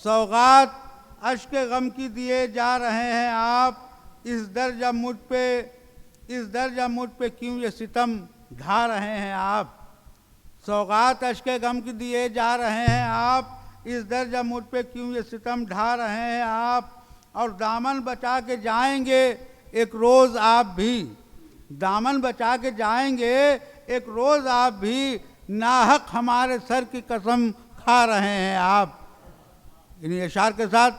सौगात अश्क गम की दिए जा रहे हैं आप, इस दर्जा मुझ पे क्यों ये सितम ढा रहे हैं आप। सौगात अश्क गम की दिए जा रहे हैं आप, इस दर्जा मुझ पे क्यों ये सितम ढा रहे हैं आप। और दामन बचा के जाएंगे एक रोज़ आप भी, दामन बचा के जाएंगे एक रोज़ आप भी, नाहक हमारे सर की कसम खा रहे हैं आप। इन्हीं अशार के साथ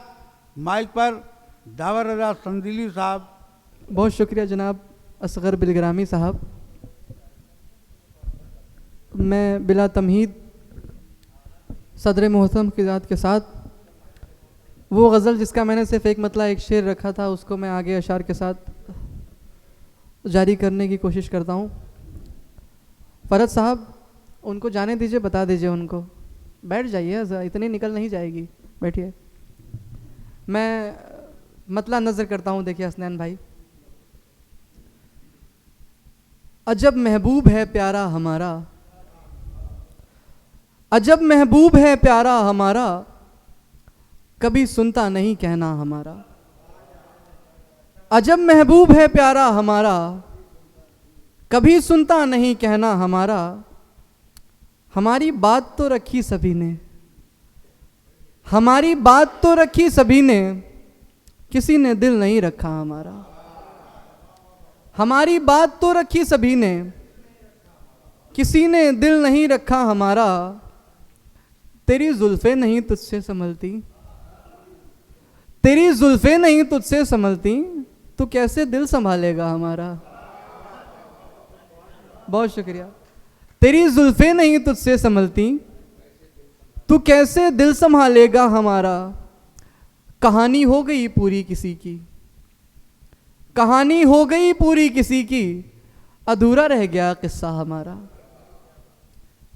माइक पर दावर रज़ा संदीली साहब। बहुत शुक्रिया जनाब असगर बिलग्रामी साहब। मैं बिला तमहीद सदर मोहतरम की ज़ात के साथ वो गज़ल जिसका मैंने सिर्फ एक मतला एक शेर रखा था उसको मैं आगे अशार के साथ जारी करने की कोशिश करता हूँ। फ़रद साहब उनको जाने दीजिए, बता दीजिए उनको, बैठ जाइए, इतनी निकल नहीं जाएगी, बैठिए। मैं मतला नज़र करता हूँ। देखिए हसनैन भाई, अजब महबूब है प्यारा हमारा, अजब महबूब है प्यारा हमारा, कभी सुनता नहीं कहना हमारा। अजब महबूब है प्यारा हमारा, कभी सुनता नहीं कहना हमारा। हमारी बात तो रखी सभी ने, हमारी बात तो रखी सभी ने, किसी ने दिल नहीं रखा हमारा। हमारी बात तो रखी सभी ने, किसी ने दिल नहीं रखा हमारा। तेरी जुल्फे नहीं तुझसे संभलती, तेरी जुल्फे नहीं तुझसे संभलती, तू कैसे दिल संभालेगा हमारा। बहुत शुक्रिया। तेरी जुल्फे नहीं तुझसे संभलती, तू कैसे दिल संभालेगा हमारा। कहानी हो गई पूरी किसी की, कहानी हो गई पूरी किसी की, अधूरा रह गया किस्सा हमारा।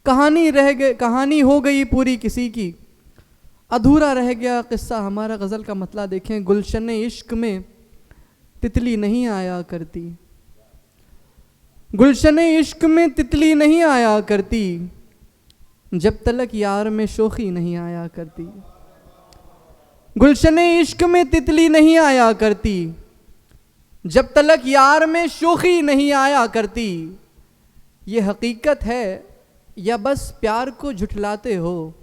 कहानी हो गई पूरी किसी की, अधूरा रह गया किस्सा हमारा। गज़ल का मतला देखें, गुलशन इश्क में तितली नहीं आया करती, गुलशन इश्क में तितली नहीं आया करती, जब तलक यार में शोखी नहीं आया करती। गुलशन इश्क में तितली नहीं आया करती, जब तलक यार में शोखी नहीं आया करती। ये हकीकत है या बस प्यार को झुठलाते हो,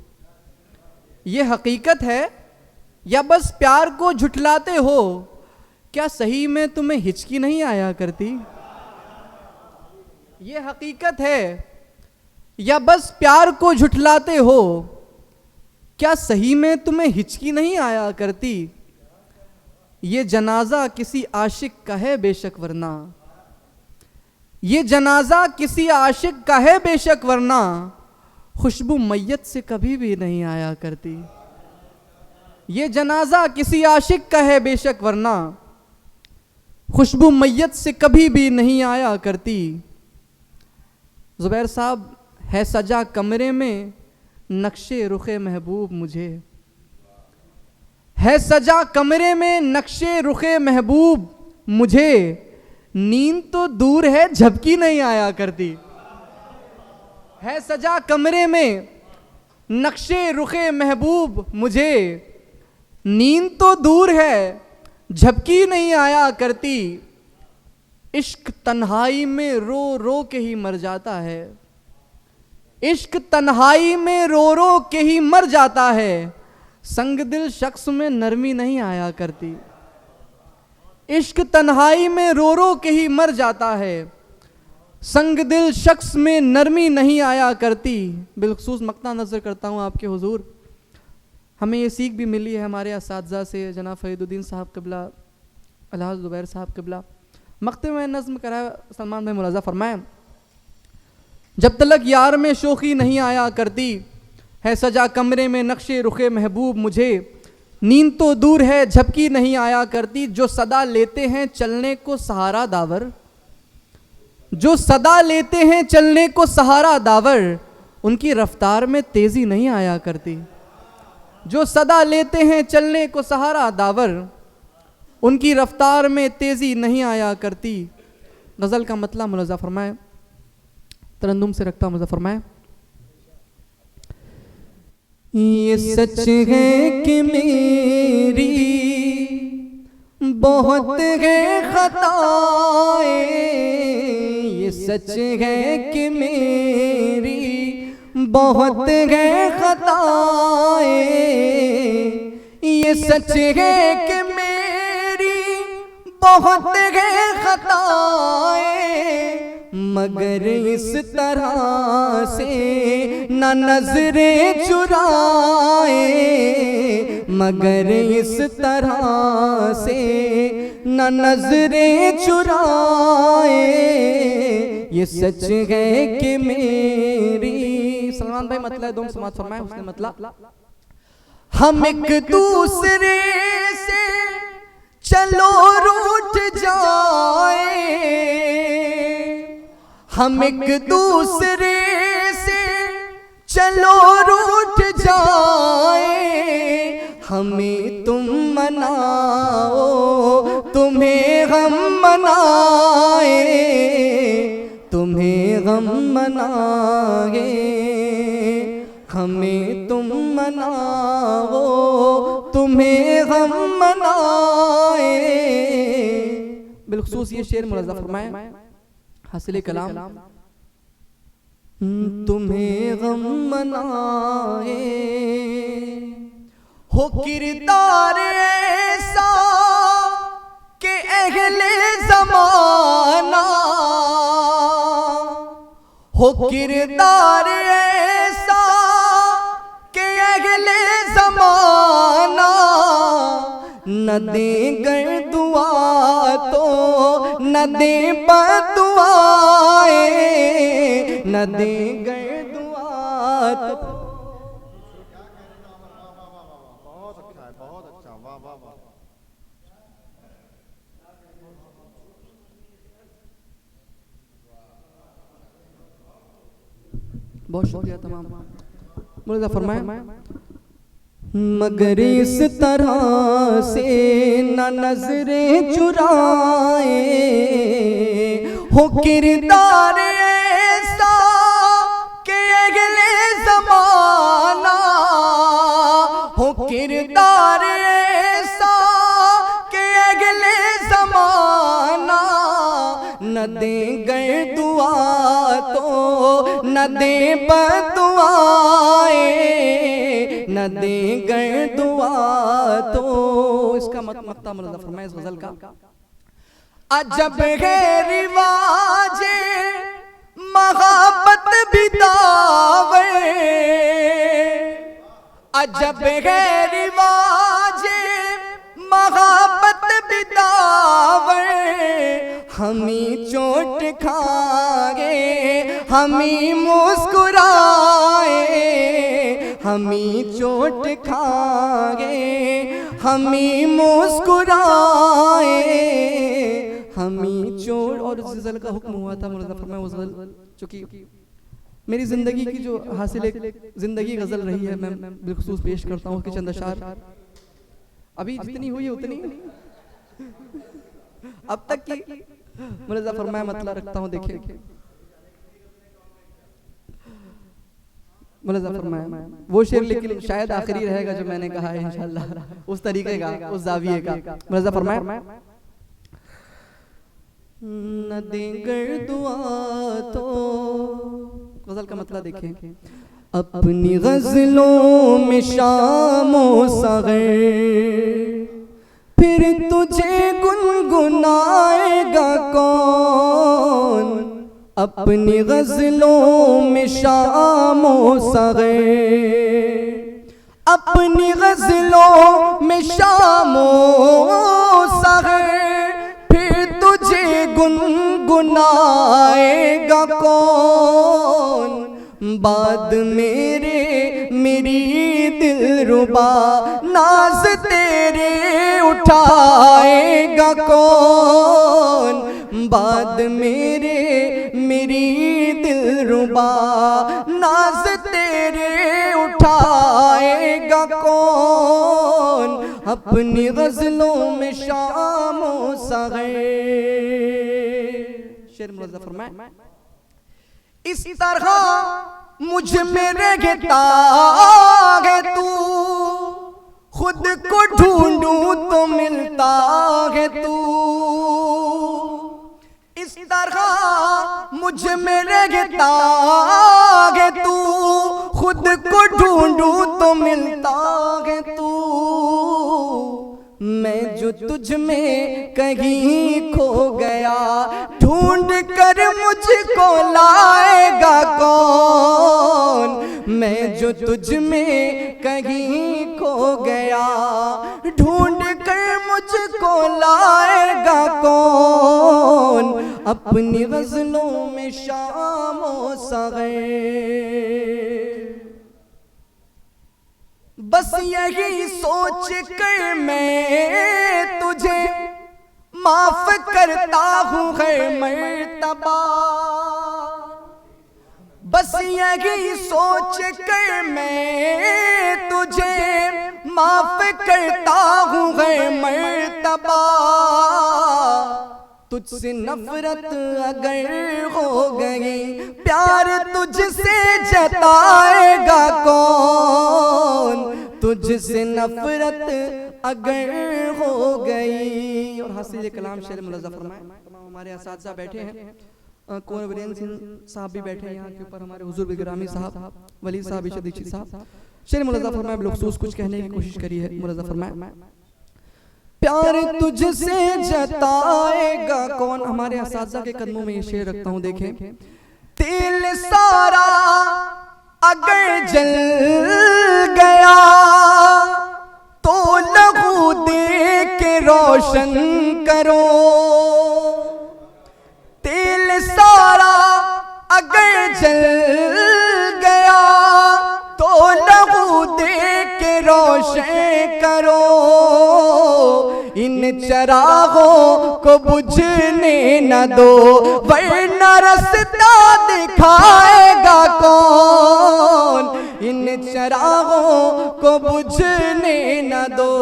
ये हकीकत है या बस प्यार को झुठलाते हो। क्या सही में तुम्हें हिचकी नहीं आया करती। ये हकीकत है या बस प्यार को झुठलाते हो, क्या सही में तुम्हें हिचकी नहीं आया करती। ये जनाजा किसी आशिक का है बेशक वरना, ये जनाजा किसी आशिक का है बेशक वरना, खुशबू मैयत से कभी भी नहीं आया करती। ये जनाजा किसी आशिक का है बेशक वरना, खुशबू मैयत से कभी भी नहीं आया करती। ज़ुबैर साहब, है सजा कमरे में नक्शे रुखे महबूब मुझे, है सजा कमरे में नक्शे रुखे महबूब मुझे, नींद तो दूर है झपकी नहीं आया करती। है सजा कमरे में नक्शे रुखे महबूब मुझे, नींद तो दूर है झपकी नहीं आया करती। इश्क तन्हाई में रो रो के ही मर जाता है, इश्क तन्हाई में रो रो के ही मर जाता है, संग दिल शख्स में नरमी नहीं आया करती। इश्क तन्हाई में रो रो के ही मर जाता है, संग दिल शख्स में नरमी नहीं आया करती। बिलखसूस मक्ता नज़र करता हूँ आपके हुजूर, हमें ये सीख भी मिली है हमारे असातिज़ा से, जनाब फरीदुद्दीन साहब क़िबला, अलहाज ज़ुबैर साहब क़िबला। मक्ते में नज़्म कराया सलमान भाई मुलाज़ा फरमाएं, जब तलक यार में शोखी नहीं आया करती, है सजा कमरे में नक्शे रुखे महबूब मुझे, नींद तो दूर है झपकी नहीं आया करती। जो सदा लेते हैं चलने को सहारा दावर, जो सदा लेते हैं चलने को सहारा दावर, उनकी रफ्तार में तेज़ी नहीं आया करती। जो सदा लेते हैं चलने को सहारा दावर, उनकी रफ्तार में तेज़ी नहीं आया करती। गज़ल का मतला मुलाज़ा फरमाए, तरन्नुम से रखता मुलाज़ा फरमाए। ये सच है कि मेरी बहुत है खताएं, ये सच है कि मेरी बहुत है खताएं, ये सच है कि मेरी बहुत है खताएं, मगर इस तरह से न नजरें चुराए, मगर इस तरह से न नजरें चुराए, ये सच है कि मेरी। सलमान भाई मतलब दो समाज फरमाए उसने मतलब, हम एक दूसरे से चलो रूठ जाए, हम एक दूसरे से चलो रूठ जाए, हमें तुम मनाओ तुम्हें हम मनाए, तुम्हें हम मनाए, हमें तुम मनाओ तुम्हें हम मनाए। बिलखुसूस ये शेर मुलाज़ा फरमाए हासिल कलाम, तुम्हें गम मनाए, हो किरदार ऐसा के अहले ज़माना, हो किरदार ऐसा के अगले ज़माना, न देंगे दुआ तो न दे बदुआए, न देंगे दुआ तो। बहुत अच्छा है, बहुत अच्छा, वाह वाह वाह। बहुत शुक्रिया तमाम। मुलाज़ा फरमाए, मगर इस तरह से न नजरें चुराए, हो किरदार ऐसा के अगले ज़माना, हो किरदार ऐसा के अगले ज़माना, न देंगे दुआ तो न दे बदुआए, न देंगे दुआ तो। इसका मक्ता मुलाज़ा फरमाए इस गज़ल का, अजब है रिवाजे मोहब्बत बितावे, अजब है रिवाजे मोहब्बत बितावे, हमी चोट खाए हमी मुस्कुराए, हमी चोट खाए हमी मुस्कुराए, हमी चोट। और उस गज़ल का हुक्म हुआ था मुलाज़ा फरमाए, उस गज़ल चूँकि मेरी ज़िंदगी की जो हासिल एक ज़िंदगी गज़ल रही है, मैं बिलखुसूस पेश करता हूँ उसके चंद अशार। अभी जितनी हुई है उतनी अब तक की मुलाज़ा फरमाए मतलब रखता हूँ। देखिए मुलाज़ा फरमाए वो शेर, लेकिन शायद आखिरी रहेगा जो मैंने कहा है इंशाअल्लाह, उस तरीके का, उस ज़ाविये का। मुलाज़ा फरमाए, न देंगे दुआ तो। गज़ल का मतलब देखें, अपनी गज़लों में शामो सग़ीर फिर तुझे गुनगुनाएगा कौन, अपनी गज़लों में शामो सग़ीर, अपनी गज़लों में शामो सग़ीर फिर तुझे गुनगुनाएगा कौन, बाद मेरे मेरी दिलरुबा नाज तेरे उठाएगा कौन, बाद मेरे मेरी दिलरुबा नाज तेरे उठाएगा कौन, अपनी गज़लों में शामो सग़ीर। शेर मुलाज़ा फरमाए, इस तरह मुझ में रहता है तू, खुद को ढूंढूं तो मिलता है तू। इस तरह मुझ में रहता है तू, खुद को ढूंढूं तो मिलता है तू। मैं जो तुझ में कहीं खो गया, ढूंढ कर मुझको लाएगा कौन। मैं जो तुझ में कहीं खो गया, ढूंढ कर मुझको लाएगा कौन। अपनी गज़लों में शामो सग़ीर, बस यही सोच कर मैं तुझे माफ करता हूँ हर मर्तबा। बस यही सोच कर मैं तुझे माफ करता हूँ हर मर्तबा। तुझसे नफरत अगर हो गई, प्यार तुझसे जताएगा कौन। तुझसे नफरत अगर हो गई। और हासिल कलाम शेर मुलज़्ज़फ़ फरमाए। तमाम हमारे असातिज़ा बैठे हैं, कुंवर वीरेंद्र सिंह साहब भी बैठे हैं यहाँ के ऊपर, हमारे हुजूर बिग्रामी साहब, वली साहब, इशा दीक्षित साहब। शेर मुलज़्ज़फ़ फरमाए, बखसूस कुछ कहने की कोशिश करी है। मुलज़्ज़फ़ फरमाए, प्यार तुझसे जताएगा कौन। हमारे असातिज़ा के कदमों में ये शेर रखता हूँ, देखें। तेल सारा अगर जल गया तो लहू दे के रोशन करो। तेल सारा अगर जल गया तो लहू दे के रोशन करो। इन चरागों को बुझने न दो, वरना रास्ता दिखाएगा कौन। इन चरागों को बुझने न दो,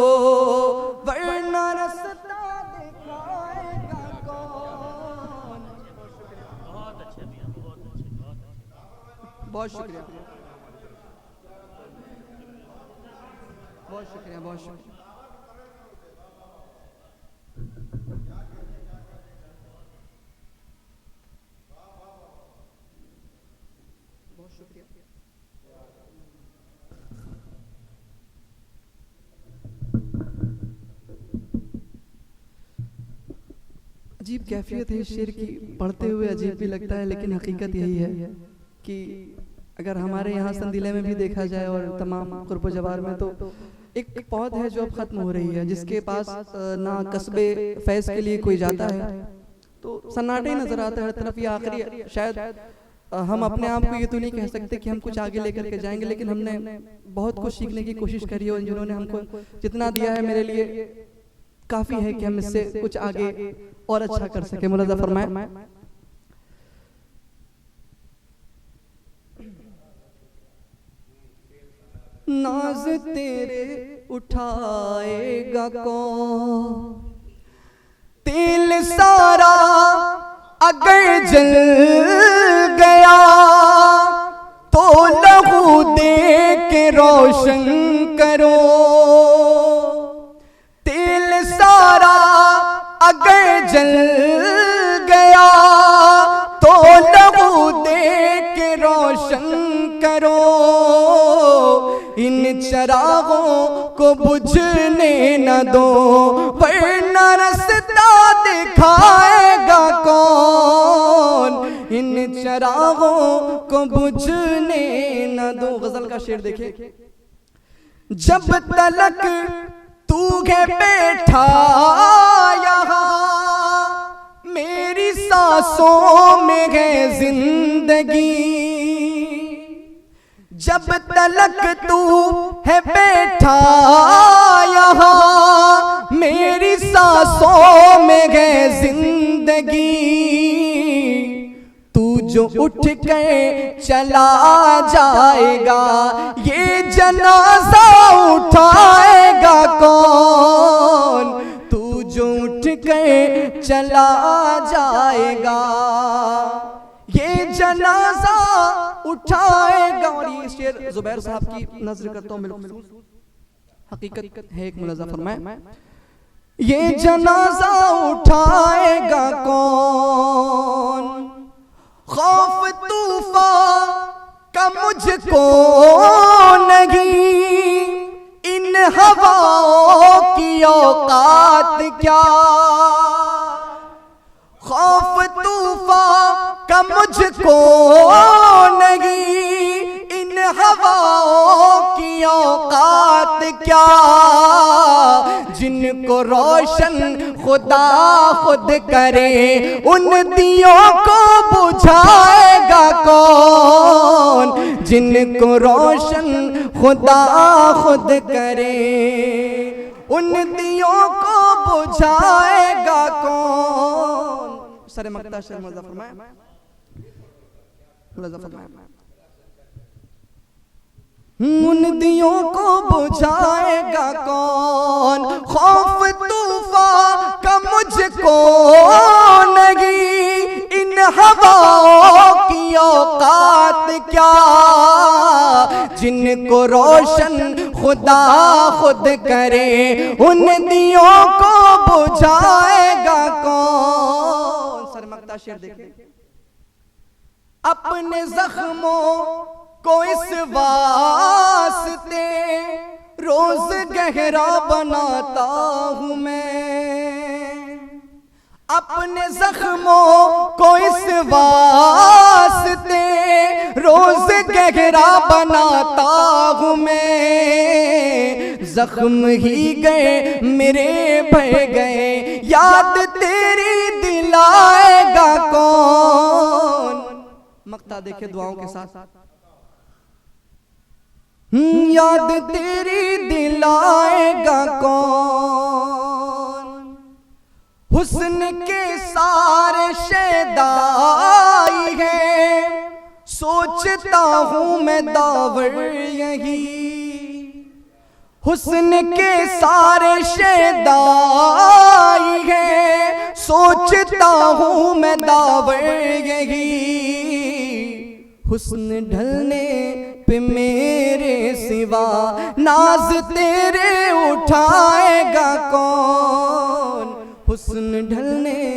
वरना रास्ता दिखाएगा कौन। बहुत शुक्रिया, बहुत शुक्रिया, बहुत शुक्रिया। अजीब कैफियत है शेर की, पढ़ते हुए अजीब भी लगता है, लेकिन हकीकत यही है कि अगर हमारे यहाँ संदिले में भी देखा जाए और तमाम कुर्ब जवार में, तो एक पौध है जो अब खत्म हो रही है, जिसके पास ना कस्बे फैज़ के लिए कोई जाता है, तो सन्नाटे ही नजर आता है हर तरफ। ये आखिरी शायद हम अपने आप को ये तो नहीं कह सकते कि हम कुछ आगे लेकर के जाएंगे, लेकिन हमने बहुत कुछ सीखने की कोशिश करी है और जिन्होंने हमको जितना दिया है मेरे लिए काफी है कि हम इससे कुछ आगे और अच्छा कर सके। मुलज़्ज़फ़ फरमाए, नाज तेरे उठाएगा कौन। तेल सारा अगर जल गया तो लहू दे के रोशन करो। तेल सारा अगर जल गया तो लहू दे के रोशन करो। इन चरागों को बुझने न दो, वरना रास्ता दिखाएगा कौन। इन चरागों को बुझने न दो। गजल का शेर देखे, जब तलक तू है बैठा यहाँ, मेरी सांसों में है जिंदगी। जब तलक तू है बैठा यहाँ, मेरी सांसों में है जिंदगी। तू जो उठ के चला जाएगा, ये जनाजा उठाएगा कौन। तू जो उठ के चला जाएगा, ये जनाजा उठाएगा और ये शेर जुबैर साहब की नजर करता हूँ, बिलखुसूस हकीकत है एक मुलाजा फरमाए। ये जनाजा उठाएगा कौन, खौफ तूफान का मुझको नहीं, इन हवाओं की औकात क्या, खौफ तूफान का मुझको नहीं, इन हवाओं की औकात क्या, जिनको रोशन खुदा खुद करे उन दियों को बुझाएगा कौन, जिनको रोशन खुदा खुद करे उन दियों को बुझाएगा कौन। सरे मक्ता शेर मुलाजा फरमाए, मुलाजा फरमाए। उन दियों को बुझाएगा कौन, खौफ तूफान का मुझको नहीं, इन हवाओं की औकात क्या, जिनको रोशन खुदा खुद करे उन दियों को बुझाएगा कौन। सर मक्ता शेर देखिए। अपने जख्मों को इस वास्ते रोज गहरा बनाता हूँ मैं, अपने जख्मों को इस वास्ते रोज गहरा बनाता हूँ मैं, जख्म ही गए मेरे भय गए, याद तेरी दिलाएगा कौन। मक्ता देखे दुआओं के साथ, याद तेरी दिलाएगा कौन, हुस्न के सारे शैदाई है, सोचता हूँ मैं दावर यही, हुस्न के सारे शैदाई है, सोचता हूँ मैं दावर यही, हुस्न ढलने पे मेरे सिवा नाज तेरे उठाएगा कौन, हुस्न ढलने